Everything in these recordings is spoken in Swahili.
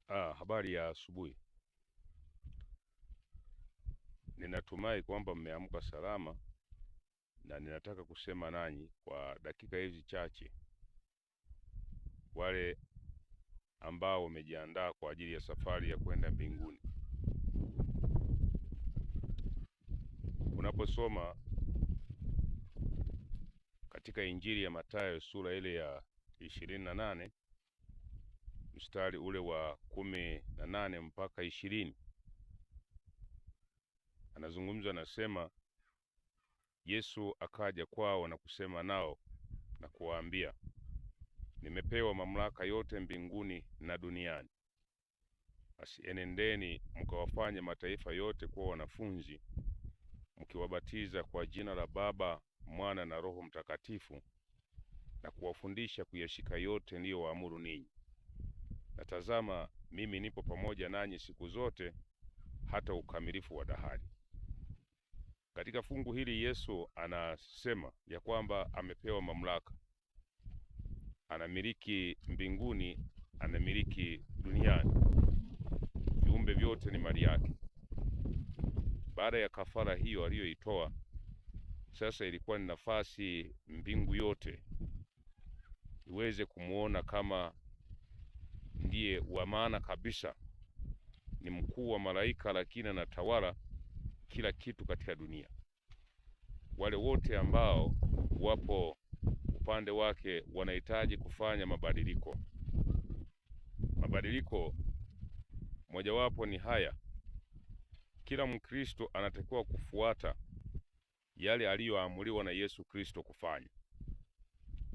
Habari ya asubuhi. Ninatumai kwamba mmeamka salama, na ninataka kusema nanyi kwa dakika hizi chache, wale ambao wamejiandaa kwa ajili ya safari ya kwenda mbinguni. Unaposoma katika Injili ya Mathayo sura ile ya 28 mstari ule wa 18 mpaka 20, anazungumza, anasema, Yesu akaja kwao na kusema nao na kuwaambia, nimepewa mamlaka yote mbinguni na duniani. Basi enendeni mkawafanye mataifa yote kuwa wanafunzi, mkiwabatiza kwa jina la Baba, Mwana na Roho Mtakatifu, na kuwafundisha kuyashika yote niliyowaamuru ninyi. Na tazama, mimi nipo pamoja nanyi siku zote hata ukamilifu wa dahari. Katika fungu hili Yesu anasema ya kwamba amepewa mamlaka, anamiliki mbinguni, anamiliki duniani, viumbe vyote ni mali yake. Baada ya kafara hiyo aliyoitoa, sasa ilikuwa ni nafasi mbingu yote iweze kumuona kama ndiye wa maana kabisa, ni mkuu wa malaika, lakini anatawala kila kitu katika dunia. Wale wote ambao wapo upande wake wanahitaji kufanya mabadiliko. Mabadiliko mojawapo ni haya: kila Mkristo anatakiwa kufuata yale aliyoamuliwa na Yesu Kristo kufanya.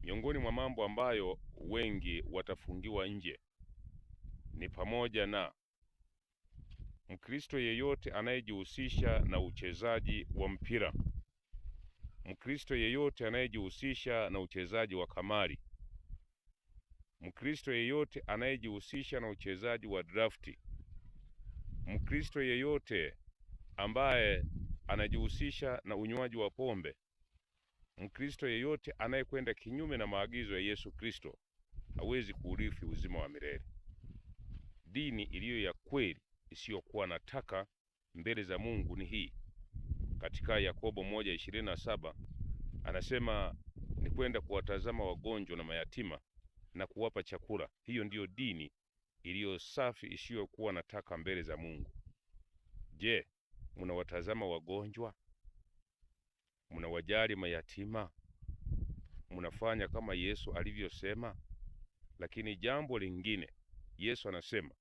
Miongoni mwa mambo ambayo wengi watafungiwa nje ni pamoja na Mkristo yeyote anayejihusisha na uchezaji wa mpira, Mkristo yeyote anayejihusisha na uchezaji wa kamari, Mkristo yeyote anayejihusisha na uchezaji wa drafti, Mkristo yeyote ambaye anajihusisha na unywaji wa pombe, Mkristo yeyote anayekwenda kinyume na maagizo ya Yesu Kristo hawezi kuurithi uzima wa milele. Dini iliyo ya kweli isiyokuwa na taka mbele za Mungu ni hii. Katika Yakobo 1:27 anasema ni kwenda kuwatazama wagonjwa na mayatima na kuwapa chakula. Hiyo ndiyo dini iliyo safi isiyokuwa na taka mbele za Mungu. Je, mnawatazama wagonjwa? Mnawajali mayatima? Mnafanya kama Yesu alivyosema? Lakini jambo lingine, Yesu anasema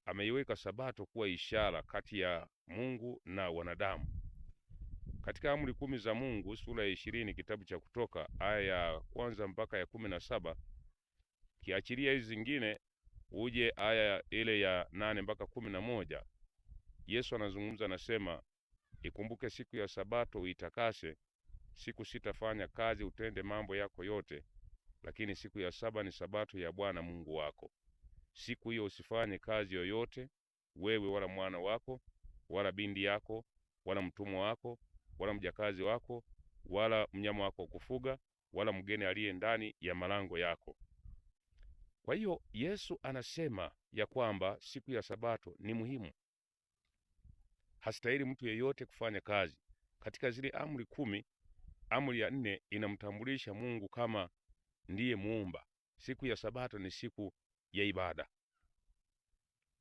ameiweka Sabato kuwa ishara kati ya Mungu na wanadamu. Katika amri 10 za Mungu sura ya 20 kitabu cha Kutoka aya ya 1 mpaka ya 17, kiachilia hizi zingine uje aya ile ya 8 mpaka 11, Yesu anazungumza, anasema, ikumbuke siku ya Sabato uitakase, siku sitafanya kazi, utende mambo yako yote, lakini siku ya saba ni Sabato ya Bwana Mungu wako. Siku hiyo usifanye kazi yoyote, wewe wala mwana wako wala binti yako wala mtumwa wako wala mjakazi wako wala mnyama wako kufuga wala mgeni aliye ndani ya malango yako. Kwa hiyo Yesu anasema ya kwamba siku ya Sabato ni muhimu. Hastahili mtu yeyote kufanya kazi. Katika zile amri 10, amri ya 4 inamtambulisha Mungu kama ndiye muumba. Siku ya Sabato ni siku ya ibada.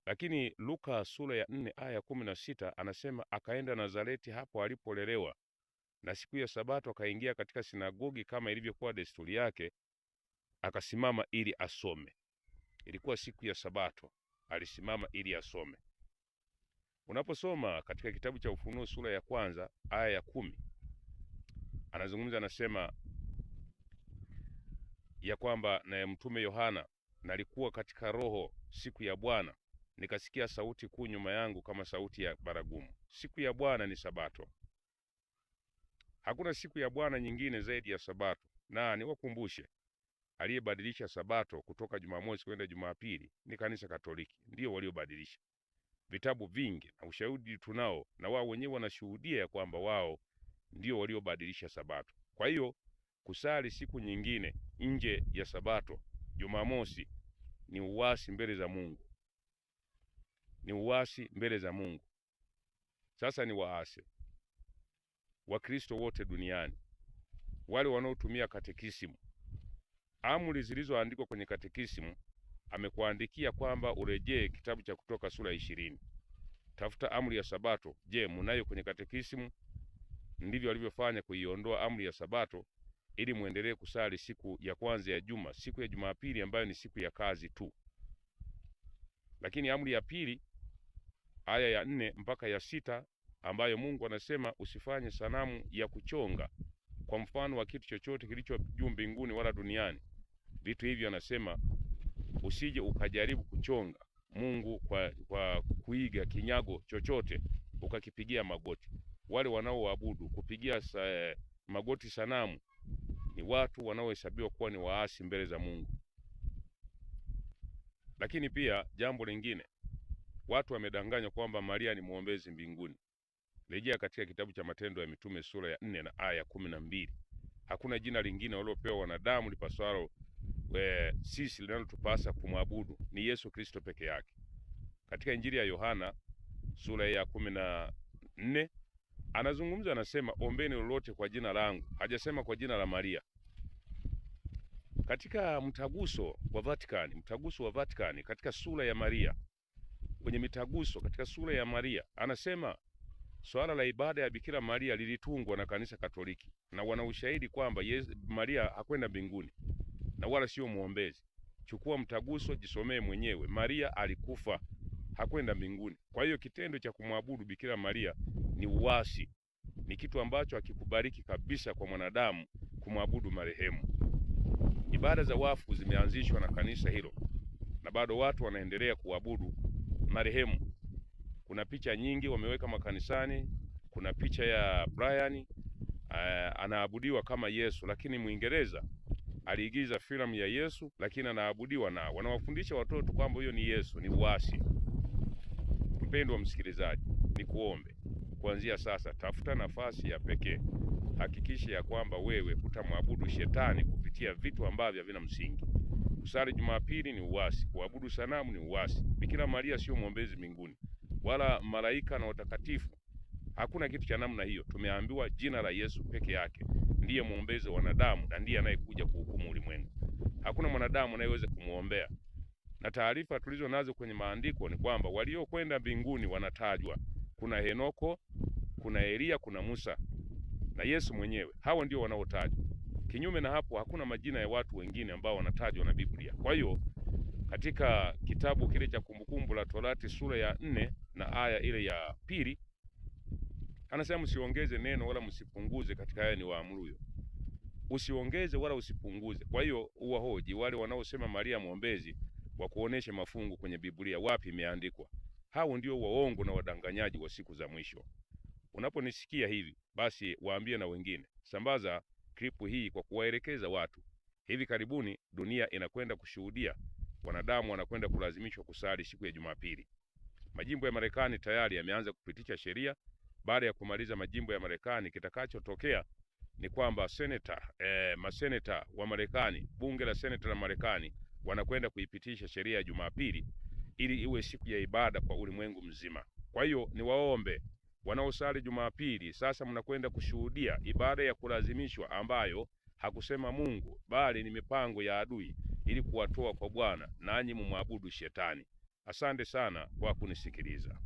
Lakini Luka sura ya 4 aya 16 anasema akaenda Nazareti, hapo alipolelewa, na siku ya Sabato akaingia katika sinagogi kama ilivyokuwa desturi yake, akasimama ili asome. Ilikuwa siku ya Sabato, alisimama ili asome. Unaposoma katika kitabu cha Ufunuo sura ya 1 aya ya 10, anazungumza, anasema ya kwamba na mtume Yohana, nalikuwa katika roho siku ya Bwana, nikasikia sauti kuu nyuma yangu kama sauti ya baragumu. Siku ya Bwana ni Sabato. Hakuna siku ya Bwana nyingine zaidi ya Sabato. Na niwakumbushe, aliyebadilisha Sabato kutoka Jumamosi kwenda Jumapili ni Kanisa Katoliki. Ndio waliobadilisha. Vitabu vingi na ushahidi tunao, na wao wenyewe wanashuhudia ya kwamba wao ndio waliobadilisha Sabato. Kwa hiyo kusali siku nyingine nje ya Sabato, Jumamosi, ni uasi mbele za Mungu. ni uasi mbele za Mungu. Sasa ni waasi Wakristo wote duniani, wale wanaotumia katekisimu, amri zilizoandikwa kwenye katekisimu. Amekuandikia kwamba urejee kitabu cha Kutoka sura 20. Tafuta amri ya Sabato. Je, munayo kwenye katekisimu? Ndivyo alivyofanya kuiondoa amri ya Sabato ili muendelee kusali siku ya kwanza ya juma, siku ya Jumapili ambayo ni siku ya kazi tu. Lakini amri ya pili aya ya 4 mpaka ya 6 ambayo Mungu anasema usifanye sanamu ya kuchonga kwa mfano wa kitu chochote kilicho juu mbinguni wala duniani. Vitu hivyo anasema usije ukajaribu kuchonga Mungu kwa kuiga kinyago chochote ukakipigia magoti. Wale wanaoabudu kupigia magoti sanamu ni watu wanaohesabiwa kuwa ni waasi mbele za Mungu. Lakini pia jambo lingine, watu wamedanganywa kwamba Maria ni mwombezi mbinguni. Rejea katika kitabu cha Matendo ya Mitume sura ya 4 na aya 12. Hakuna jina lingine waliopewa wanadamu lipaswalo sisi linalotupasa kumwabudu, ni Yesu Kristo peke yake. Katika Injili ya Yohana sura ya 14 anazungumza, anasema ombeni lolote kwa jina langu. Hajasema kwa jina la Maria. Katika mtaguso wa Vatikani katika sura ya Maria, kwenye mitaguso katika sura ya Maria anasema swala la ibada ya Bikira Maria lilitungwa na Kanisa Katoliki, na wana ushahidi kwamba Maria hakwenda mbinguni na wala sio muombezi. Chukua mtaguso, jisomee mwenyewe. Maria alikufa, hakwenda mbinguni. Kwa hiyo kitendo cha kumwabudu Bikira Maria ni uasi, ni kitu ambacho hakikubariki kabisa kwa mwanadamu kumwabudu marehemu. Ibada za wafu zimeanzishwa na kanisa hilo na bado watu wanaendelea kuabudu marehemu. Kuna picha nyingi wameweka makanisani. Kuna picha ya Brian anaabudiwa kama Yesu, lakini Mwingereza aliigiza filamu ya Yesu, lakini anaabudiwa na wanawafundisha watoto kwamba huyo ni Yesu. Ni uasi. Mpendwa msikilizaji, ni kuombe kuanzia sasa, tafuta nafasi ya pekee. Hakikisha ya kwamba wewe hutamwabudu shetani kupitia vitu ambavyo havina msingi. Kusali Jumapili ni uasi, kuabudu sanamu ni uasi. Bikira Maria sio mwombezi mbinguni, wala malaika na watakatifu. Hakuna kitu cha namna hiyo. Tumeambiwa jina la Yesu peke yake ndiye mwombezi wa wanadamu na ndiye anayekuja kuhukumu ulimwengu. Hakuna mwanadamu anayeweza kumuombea. Na taarifa tulizo nazo kwenye maandiko ni kwamba waliokwenda mbinguni wanatajwa. Kuna Henoko, kuna Elia, kuna Musa na Yesu mwenyewe. Hao ndio wanaotajwa. Kinyume na hapo hakuna majina ya watu wengine ambao wanatajwa na Biblia. Kwa hiyo katika kitabu kile cha Kumbukumbu la Torati sura ya 4 na aya ile ya 2 anasema msiongeze neno wala msipunguze katika haya ni waamuruyo. Usiongeze wala usipunguze. Kwa hiyo uwahoji wale wanaosema Maria mwombezi wa kuoneshe mafungu kwenye Biblia wapi imeandikwa. Hao ndio waongo na wadanganyaji wa siku za mwisho. Unaponisikia hivi, basi waambie na wengine. Sambaza klipu hii kwa kuwaelekeza watu. Hivi karibuni dunia inakwenda kushuhudia wanadamu wanakwenda kulazimishwa kusali siku ya Jumapili. Majimbo ya Marekani tayari yameanza kupitisha sheria. Baada ya kumaliza majimbo ya Marekani, kitakachotokea ni kwamba maseneta wa Marekani, bunge la seneta la Marekani wanakwenda kuipitisha sheria ya Jumapili ili iwe siku ya ibada kwa ulimwengu mzima. Kwa hiyo ni waombe wanaosali Jumapili, sasa mnakwenda kushuhudia ibada ya kulazimishwa ambayo hakusema Mungu bali ni mipango ya adui ili kuwatoa kwa Bwana, nanyi mumwabudu shetani. Asante sana kwa kunisikiliza.